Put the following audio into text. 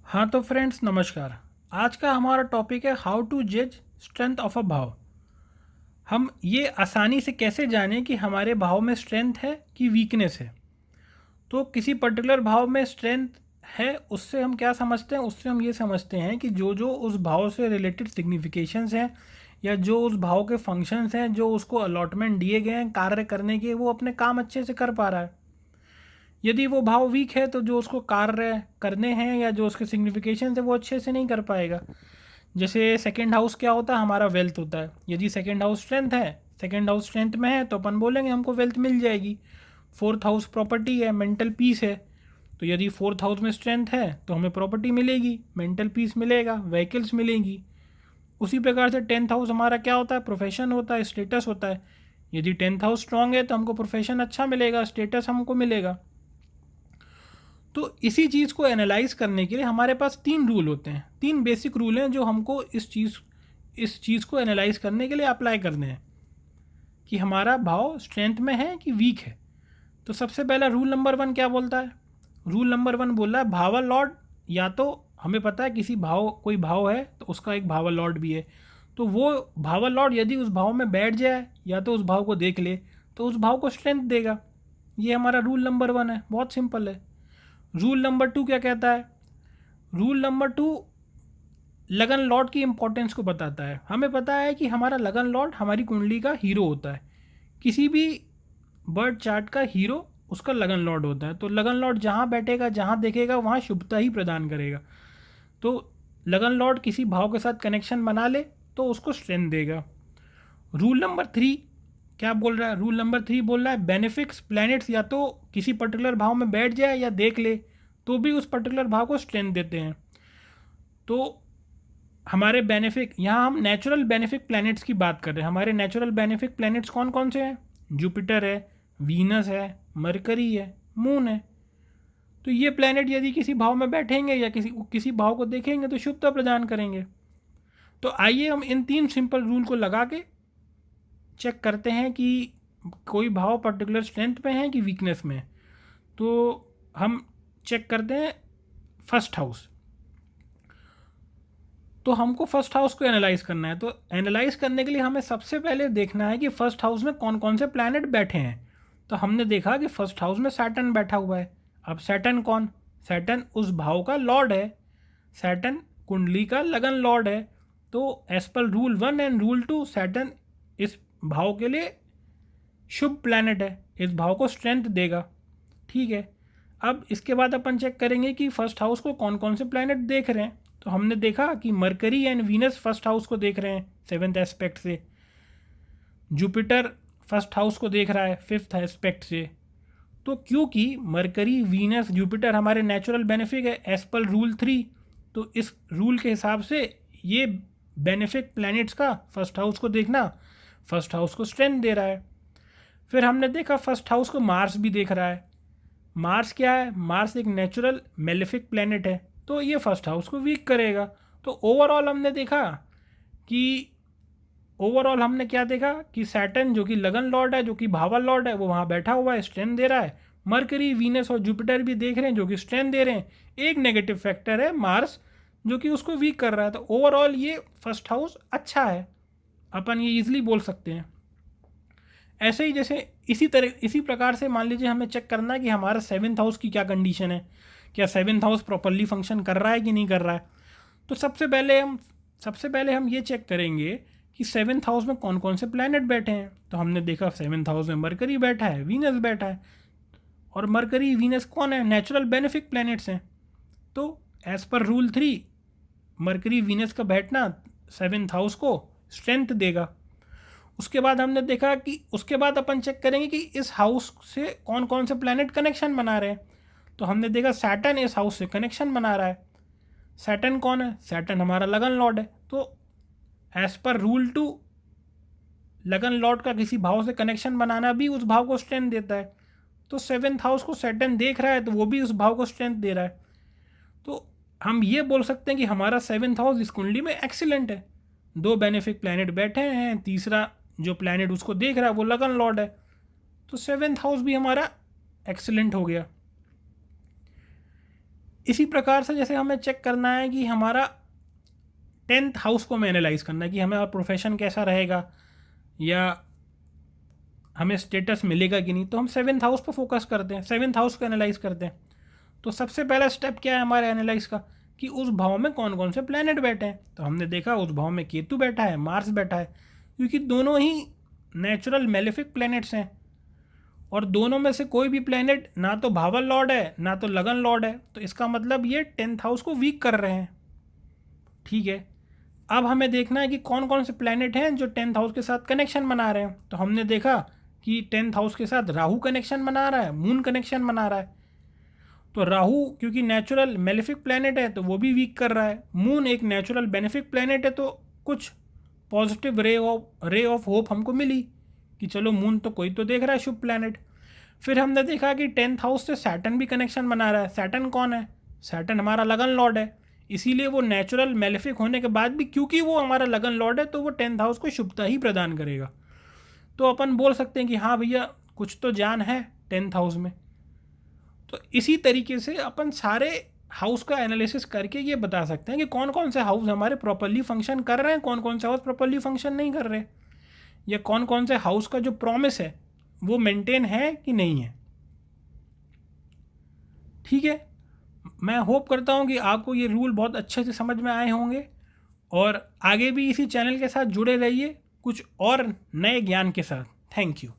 हाँ तो फ्रेंड्स नमस्कार। आज का हमारा टॉपिक है हाउ टू जज स्ट्रेंथ ऑफ अ भाव। हम ये आसानी से कैसे जानें कि हमारे भाव में स्ट्रेंथ है कि वीकनेस है। तो किसी पर्टिकुलर भाव में स्ट्रेंथ है उससे हम क्या समझते हैं, उससे हम ये समझते हैं कि जो जो उस भाव से रिलेटेड सिग्निफिकेशंस हैं या जो उस भाव के फंक्शंस हैं जो उसको अलॉटमेंट दिए गए हैं कार्य करने के, वो अपने काम अच्छे से कर पा रहा है। यदि वो भाव वीक है तो जो उसको कार्य करने हैं या जो उसके सिग्निफिकेशन है वो अच्छे से नहीं कर पाएगा। जैसे सेकंड हाउस क्या होता है, हमारा वेल्थ होता है। यदि सेकंड हाउस स्ट्रेंथ है, सेकंड हाउस स्ट्रेंथ में है तो अपन बोलेंगे हमको वेल्थ मिल जाएगी। फोर्थ हाउस प्रॉपर्टी है, मेंटल पीस है। तो यदि फोर्थ हाउस में स्ट्रेंथ है तो हमें प्रॉपर्टी मिलेगी, मेंटल पीस मिलेगा, व्हीकल्स मिलेंगी। उसी प्रकार से टेंथ हाउस हमारा क्या होता है, प्रोफेशन होता है, स्टेटस होता है। यदि टेंथ हाउस स्ट्रांग है तो हमको प्रोफेशन अच्छा मिलेगा, स्टेटस हमको मिलेगा। तो इसी चीज़ को एनालाइज करने के लिए हमारे पास तीन रूल होते हैं, तीन बेसिक रूल हैं जो हमको इस चीज़ को एनालाइज करने के लिए अप्लाई करने हैं कि हमारा भाव स्ट्रेंथ में है कि वीक है। तो सबसे पहला रूल नंबर 1 क्या बोलता है? रूल नंबर 1 बोल रहा है भावल लॉर्ड, या तो हमें पता है किसी भाव, कोई भाव है तो उसका एक भावल लॉर्ड भी है। तो वो भावल लॉर्ड यदि उस भाव में बैठ जाए या तो उस भाव को देख ले तो उस भाव को स्ट्रेंथ देगा। ये हमारा रूल नंबर 1 है, बहुत सिंपल है। रूल नंबर 2 क्या कहता है? रूल नंबर 2 लगन लॉर्ड की इंपॉर्टेंस को बताता है। हमें पता है कि हमारा लगन लॉर्ड हमारी कुंडली का हीरो होता है। किसी भी बर्ड चार्ट का हीरो उसका लगन लॉर्ड होता है। तो लगन लॉर्ड जहाँ बैठेगा, जहाँ देखेगा, वहाँ शुभता ही प्रदान करेगा। तो लगन लॉर्ड किसी भाव के साथ कनेक्शन बना ले तो उसको स्ट्रेंथ देगा। रूल नंबर 3 क्या बोल रहा है? रूल नंबर 3 बोल रहा है बेनिफिक्स प्लैनेट्स या तो किसी पर्टिकुलर भाव में बैठ जाए या देख ले तो भी उस पर्टिकुलर भाव को स्ट्रेंथ देते हैं। तो हमारे बेनिफिक, यहाँ हम नेचुरल बेनिफिक प्लैनेट्स की बात कर रहे हैं। हमारे नेचुरल बेनिफिक प्लैनेट्स कौन कौन से हैं? जुपिटर है, वीनस है, मरकरी है, मून है। तो ये प्लैनेट यदि किसी भाव में बैठेंगे या किसी किसी भाव को देखेंगे तो शुभता प्रदान करेंगे। तो आइए हम इन तीन सिंपल रूल को लगा के चेक करते हैं कि कोई भाव पर्टिकुलर स्ट्रेंथ में है कि वीकनेस में है। तो हम चेक करते हैं फर्स्ट हाउस। तो हमको फर्स्ट हाउस को एनालाइज करना है। तो एनालाइज करने के लिए हमें सबसे पहले देखना है कि फर्स्ट हाउस में कौन कौन से प्लैनेट बैठे हैं। तो हमने देखा कि फर्स्ट हाउस में सैटर्न बैठा हुआ है। अब सैटर्न कौन? सैटर्न उस भाव का लॉर्ड है। सैटर्न कुंडली का लगन लॉर्ड है। तो as per rule 1 and rule 2 Saturn इस भाव के लिए शुभ प्लैनेट है, इस भाव को स्ट्रेंथ देगा। ठीक है। अब इसके बाद अपन चेक करेंगे कि फर्स्ट हाउस को कौन कौन से प्लैनेट देख रहे हैं। तो हमने देखा कि mercury and Venus first house को देख रहे हैं सेवेंथ एस्पेक्ट से। जुपिटर फर्स्ट हाउस को देख रहा है फिफ्थ एस्पेक्ट से। तो क्योंकि मरकरी, वीनस, जुपिटर हमारे नेचुरल बेनिफिक है एज पर रूल 3, तो इस रूल के हिसाब से ये बेनिफिक प्लैनेट्स का फर्स्ट हाउस को देखना फर्स्ट हाउस को स्ट्रेंथ दे रहा है। फिर हमने देखा फर्स्ट हाउस को मार्स भी देख रहा है। मार्स क्या है? मार्स एक नेचुरल मेलेफिक प्लैनेट है, तो ये फर्स्ट हाउस को वीक करेगा। तो ओवरऑल हमने देखा कि ओवरऑल हमने क्या देखा कि सैटर्न जो कि लगन लॉर्ड है, जो कि भावल लॉर्ड है, वो वहाँ बैठा हुआ है, स्ट्रेंथ दे रहा है। मरकरी, वीनस और जुपिटर भी देख रहे हैं जो कि स्ट्रेंथ दे रहे हैं। एक नेगेटिव फैक्टर है मार्स जो कि उसको वीक कर रहा है। तो ओवरऑल ये फर्स्ट हाउस अच्छा है, अपन ये ईजिली बोल सकते हैं। ऐसे ही जैसे इसी प्रकार से मान लीजिए हमें चेक करना है कि हमारा सेवन्थ हाउस की क्या कंडीशन है, क्या सेवन्थ हाउस प्रॉपरली फंक्शन कर रहा है कि नहीं कर रहा है। तो सबसे पहले हम ये चेक करेंगे कि सेवन्थ हाउस में कौन कौन से प्लैनेट बैठे हैं। तो हमने देखा सेवन्थ हाउस में मरकरी बैठा है, वीनस बैठा है। और मरकरी वीनस कौन है? नेचुरल बेनिफिक प्लैनेट्स हैं। तो as per rule 3 mercury Venus का बैठना सेवन्थ हाउस को स्ट्रेंथ देगा। उसके बाद हमने देखा कि उसके बाद अपन चेक करेंगे कि इस हाउस से कौन कौन से प्लैनेट कनेक्शन बना रहे हैं। तो हमने देखा सैटर्न इस हाउस से कनेक्शन बना रहा है। सैटर्न कौन है? सैटर्न हमारा लगन लॉर्ड है। तो एज पर रूल 2 लगन लॉर्ड का किसी भाव से कनेक्शन बनाना भी उस भाव को स्ट्रेंथ देता है। तो सेवेंथ हाउस को सैटर्न देख रहा है तो वो भी उस भाव को स्ट्रेंथ दे रहा है। तो हम ये बोल सकते हैं कि हमारा सेवेंथ हाउस इस कुंडली में एक्सीलेंट है। दो बेनिफिक प्लैनेट बैठे हैं, तीसरा जो प्लैनेट उसको देख रहा है वो लगन लॉर्ड है। तो सेवेंथ हाउस भी हमारा एक्सीलेंट हो गया। इसी प्रकार से जैसे हमें चेक करना है कि हमारा 10th हाउस को हमें एनालाइज करना है कि हमें और प्रोफेशन कैसा रहेगा या हमें स्टेटस मिलेगा कि नहीं, तो हम 7th हाउस पर फोकस करते हैं, 7th हाउस को एनालाइज करते हैं। तो सबसे पहला स्टेप क्या है हमारे एनालाइज का कि उस भाव में कौन कौन से प्लैनेट बैठे हैं। तो हमने देखा उस भाव में केतु बैठा है, मार्स बैठा है, क्योंकि दोनों ही नेचुरल मेलेफिक प्लैनेट्स हैं और दोनों में से कोई भी प्लैनेट ना तो भावल लॉर्ड है ना तो लगन लॉर्ड है, तो इसका मतलब ये 10th हाउस को वीक कर रहे हैं। ठीक है, अब हमें देखना है कि कौन कौन से प्लैनेट हैं जो 10th हाउस के साथ कनेक्शन बना रहे हैं। तो हमने देखा कि 10th हाउस के साथ राहु कनेक्शन बना रहा है, मून कनेक्शन बना रहा है। तो राहु क्योंकि नेचुरल मेलेफिक प्लैनेट है तो वो भी वीक कर रहा है, मून एक नेचुरल बेनिफिक प्लैनेट है तो कुछ पॉजिटिव रे ऑफ होप हमको मिली कि चलो मून तो कोई तो देख रहा है शुभ प्लैनेट। फिर हमने देखा कि 10th हाउस से सैटर्न भी कनेक्शन बना रहा है। सैटर्न कौन है? सैटर्न हमारा लगन लॉर्ड है, इसीलिए वो नेचुरल मेलेफिक होने के बाद भी क्योंकि वो हमारा लगन लॉर्ड है तो वो 10th हाउस को शुभता ही प्रदान करेगा। तो अपन बोल सकते हैं कि हाँ भैया कुछ तो जान है 10th हाउस में। तो इसी तरीके से अपन सारे हाउस का एनालिसिस करके ये बता सकते हैं कि कौन कौन से हाउस हमारे प्रॉपरली फंक्शन कर रहे हैं, कौन कौन से हाउस प्रॉपरली फंक्शन नहीं कर रहे, या कौन कौन से हाउस का जो प्रॉमिस है वो मेंटेन है कि नहीं है। ठीक है, मैं होप करता हूँ कि आपको ये रूल बहुत अच्छे से समझ में आए होंगे और आगे भी इसी चैनल के साथ जुड़े रहिए कुछ और नए ज्ञान के साथ। Thank you.